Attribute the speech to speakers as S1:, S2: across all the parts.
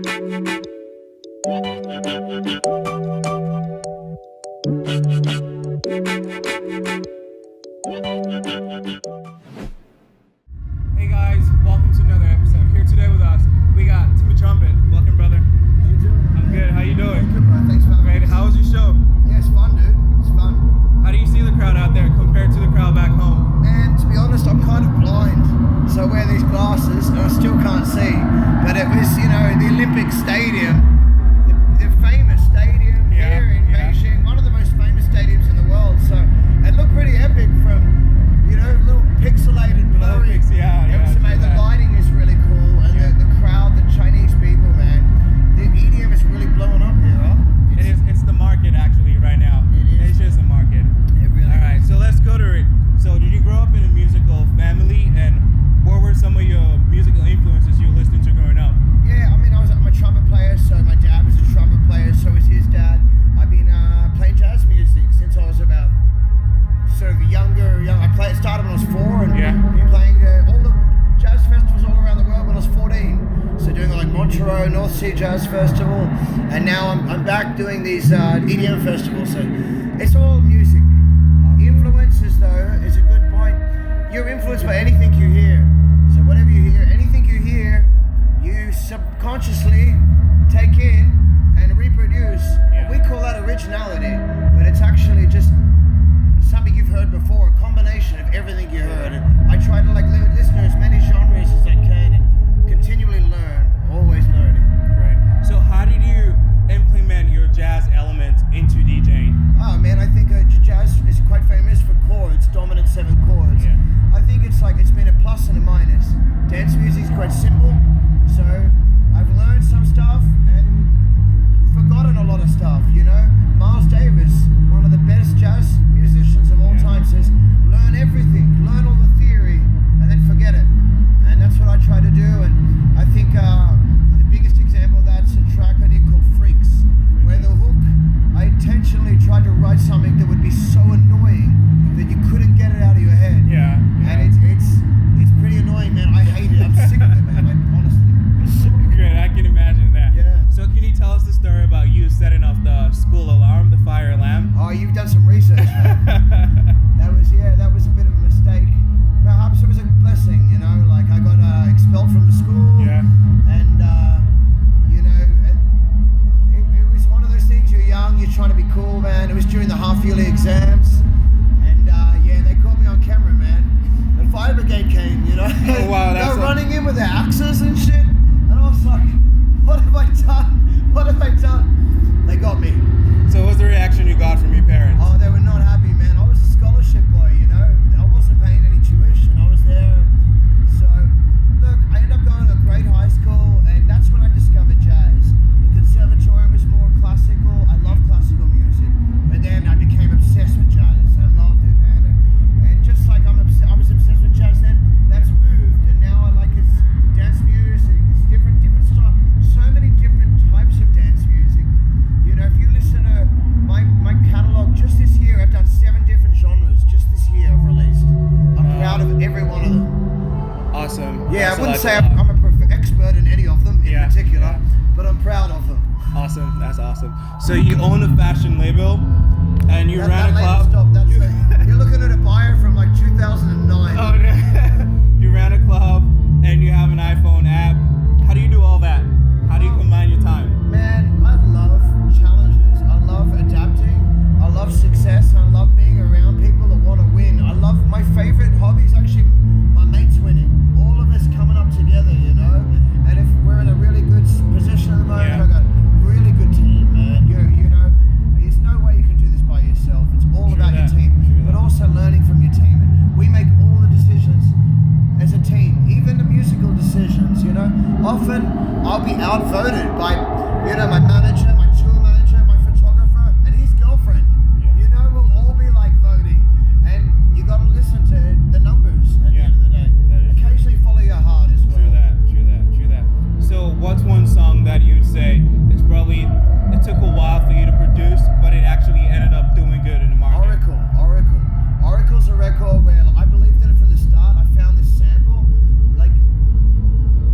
S1: Hey guys, welcome to another episode. Here today with us, we got Timmy Trumpet. Welcome, brother.
S2: How you doing?
S1: I'm good. How you doing?
S2: Good, bro. Thanks for having
S1: Great.
S2: me.
S1: How was your show?
S2: Yeah, it's fun, dude. It's fun.
S1: How do you see the crowd out there compared to the crowd back home?
S2: And to be honest, I'm kind of blind, so I wear these glasses and I still can't see. But it was, you know, the Olympic Stadium, the famous stadium here in Beijing, one of the most famous stadiums in the world. So it looked pretty epic from, you know, little pixelated, blurry. The lighting is really cool, and the crowd, the Chinese people, man. The EDM is really blowing up here, huh?
S1: It's the market actually right now.
S2: It is.
S1: It's just a market.
S2: It really
S1: All right, so let's go to it. So did you grow up in a musical family, and what were some of your musical influences you were listening to growing up?
S2: Yeah, I mean, I'm a trumpet player, so my dad was a trumpet player, so was his dad. I've been playing jazz music since I was about sort of younger. I started when I was 4 and been playing all the jazz festivals all around the world when I was 14. So doing like Montreux, North Sea Jazz Festival, and now I'm back doing these EDM festivals. So it's all music. Influences though is a good point. You're influenced by anything you hear. So whatever you hear, anything you hear, you subconsciously take in and reproduce. We call that originality, but it's actually just something you've heard before, a combination of everything you heard. And I try to listen to as many genres as I can and continually learn, always learning.
S1: Right. So how did you implement your jazz element into DJing?
S2: Oh man, I think jazz is quite famous for chords, dominant 7 chords.
S1: Yeah.
S2: I think it's been a plus and a minus. Dance music is quite simple, so I've learned some stuff and forgotten a lot of stuff, you know. Miles Davis, one of the best jazz musicians of all time, says, learn everything, learn all the theory, and then forget it. And that's what I try to do, and I think the biggest example of that's a track I did called Freaks, where the hook, I intentionally tried to write something that would be so annoying that you couldn't get it out of your head.
S1: Yeah.
S2: And it's pretty annoying, man. I hate it. I'm sick of it, man. Like, honestly, I'm sick of it.
S1: Great, I can imagine that.
S2: Yeah.
S1: So can you tell us the story about you setting off the school alarm, the fire alarm?
S2: Oh, you've done some research, man. That was a bit of a mistake. Perhaps it was a blessing, you know. Like I got expelled from the school.
S1: Yeah.
S2: And you know, it was one of those things. You're young, you're trying to be cool, man. It was during the half-yearly exams, and they caught me on camera, man. The fire brigade came, you know.
S1: Oh, wow,
S2: they were running in with their axes and shit, and I was like, what have I done? What have I done? They got me.
S1: So what was the reaction you got from your parents?
S2: Oh, they were not happy, man. I was a scholarship boy, you know. I wasn't paying any tuition. I was there. So, look, I ended up going to a great high school, and that's when I discovered jazz. The conservatorium was more classical. I love classical music, but then I became obsessed with jazz. I loved it, man. And just like I was obsessed with jazz then, that's moved, and now I like it's dance music. It's different stuff. So many different types of dance music. You know, if you listen to my catalog just this year, I've done 7 different genres just this year I've released. I'm proud of every one of them.
S1: Awesome.
S2: Yeah,
S1: That's
S2: I wouldn't say I'm a expert in any of them in particular,
S1: yeah.
S2: but I'm proud of them.
S1: Awesome. That's awesome. So you own a fashion label, and you ran a club.
S2: Stop. You're looking at a buyer from like 2009.
S1: Oh, no. You ran a club, and you have an iPhone app. How do you do all that? How do you combine your time?
S2: Man, I love challenges. I love adapting. I love success. I love being around people that want to win. I love my favorite hobby is actually my mates winning. All of us coming up together, you know. And if we're in a really good position at the moment, I've got a really good team, man. You know, there's no way you can do this by yourself. It's all about your team, but also learning from your team. And we make all the decisions as a team, even the musical decisions, you know. Often I'll be outvoted by, you know, my manager, my tour manager, my photographer, and his girlfriend. You know, we'll all be like voting, and you got to listen to the numbers at the end of the day. Occasionally follow your heart as well.
S1: True that. So what's one song that you'd say is probably, it took a while for you to produce, but it actually ended up doing good in the market? Oracle's a record where I believed in it from the start. I found this sample, like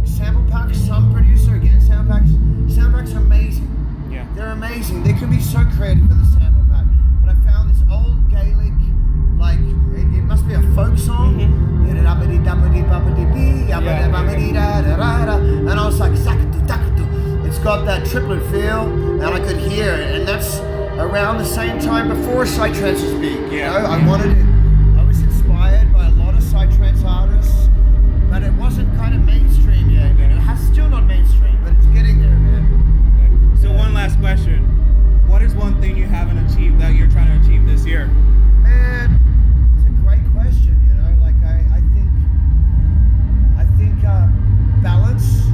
S1: sample packs, some producer again, sample packs
S2: got that triplet feel, and I could hear it, and that's around the same time before psytrance was big. You know, I wanted it. I was inspired by a lot of psytrance artists, but it wasn't kind of mainstream yet. You know, it's still not mainstream, but it's getting there, man.
S1: Okay. So one last question: what is one thing you haven't achieved that you're trying to achieve this year?
S2: Man, it's a great question. You know, like I think balance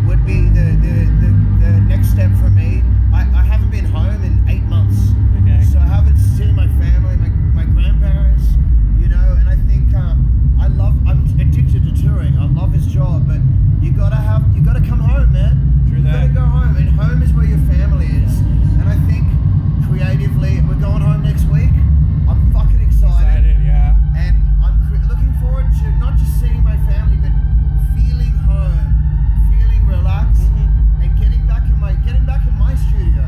S2: would be the next step for me. I haven't been home in 8 months, so I haven't seen my family, my grandparents, you know. And I think I'm addicted to touring. I love this job, but you gotta come home, man.
S1: True that.
S2: You gotta go home, and home is where your family is. And I think creatively, we're going home next week. I'm fucking excited.
S1: Yeah.
S2: And I'm looking forward to not just seeing my family, but feeling home, feeling relaxed, and getting back in my studio,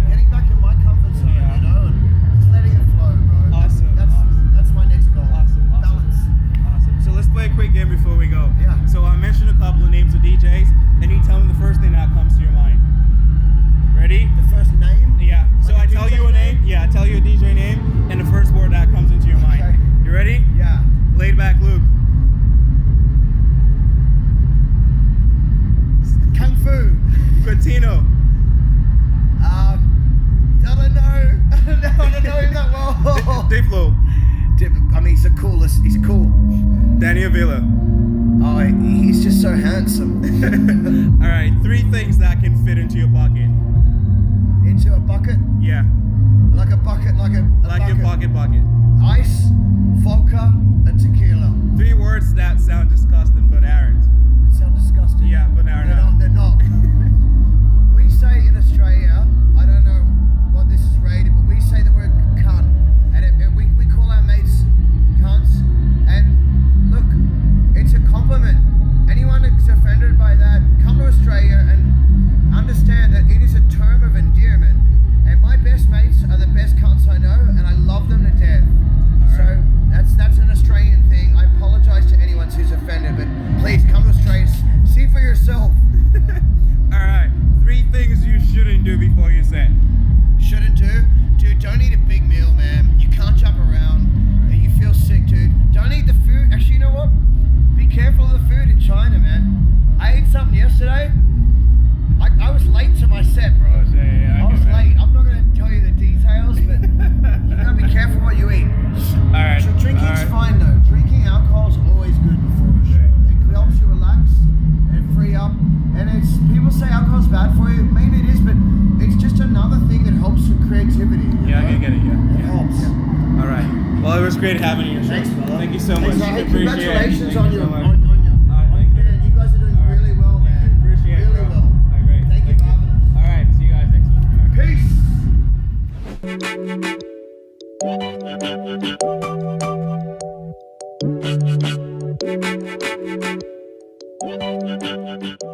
S2: getting back in my comfort zone, you know, and just letting it flow, bro.
S1: Awesome.
S2: That's my next goal.
S1: Awesome.
S2: Balance.
S1: Awesome. So let's play a quick game before we go.
S2: Yeah.
S1: So I mentioned a couple of names of DJs, and you tell me the first thing that comes to your mind. Ready?
S2: The first name?
S1: Yeah. So
S2: Like
S1: I
S2: a
S1: tell
S2: DJ
S1: you a name. Yeah, I tell you a DJ name, and the first word that comes into your mind.
S2: Okay.
S1: You ready?
S2: Yeah.
S1: Laid back Luke.
S2: Kung Fu.
S1: Quintino.
S2: I don't know. I don't know him that well.
S1: Diplo.
S2: I mean, he's the coolest. He's cool.
S1: Danny Avila.
S2: Oh, he's just so handsome.
S1: All right, 3 things that can fit into your pocket.
S2: Into a bucket?
S1: Yeah.
S2: Like a bucket, like a
S1: Like your
S2: bucket.
S1: pocket.
S2: Ice, vodka, and tequila.
S1: 3 words that sound disgusting but aren't.
S2: That sound disgusting.
S1: Yeah, but aren't.
S2: They're not. We say in Australia, I don't know what this is rated, but we say the word cunt. And we call our mates cunts. And look, it's a compliment. Anyone that's offended by that, come to Australia and understand that it is a term of endearment. And my best mates are the best cunts I know, and I love them to death. So that's an Australian thing. I apologize to anyone who's offended, but please come to Australia, see for yourself.
S1: All right, 3 things you shouldn't do before you set.
S2: Shouldn't do? Dude, don't eat a big meal, man. You can't jump around. You feel sick, dude. Don't eat the food. Actually, you know what? Be careful of the food in China, man. I ate something yesterday. I was late to my set, bro.
S1: I
S2: was late. I'm not going to tell you the details, but you got to be careful what you eat.
S1: All right.
S2: Drinking's fine, though. Drinking alcohol is always good before a show. It helps you relax and free up. And people say alcohol's bad for you. Maybe it is, but it's just another thing that helps with creativity.
S1: Yeah, I get it. Yeah.
S2: It helps.
S1: All right. Well, it was great having you.
S2: Thanks, brother.
S1: Thank you so much.
S2: Hey,
S1: Appreciate
S2: congratulations
S1: it.
S2: on
S1: Thank
S2: your
S1: you so much.
S2: man. You guys are doing really well, man.
S1: Appreciate it,
S2: really
S1: bro.
S2: well.
S1: All right, great.
S2: Thank you for having us.
S1: All right. See you guys next week.
S2: Peace.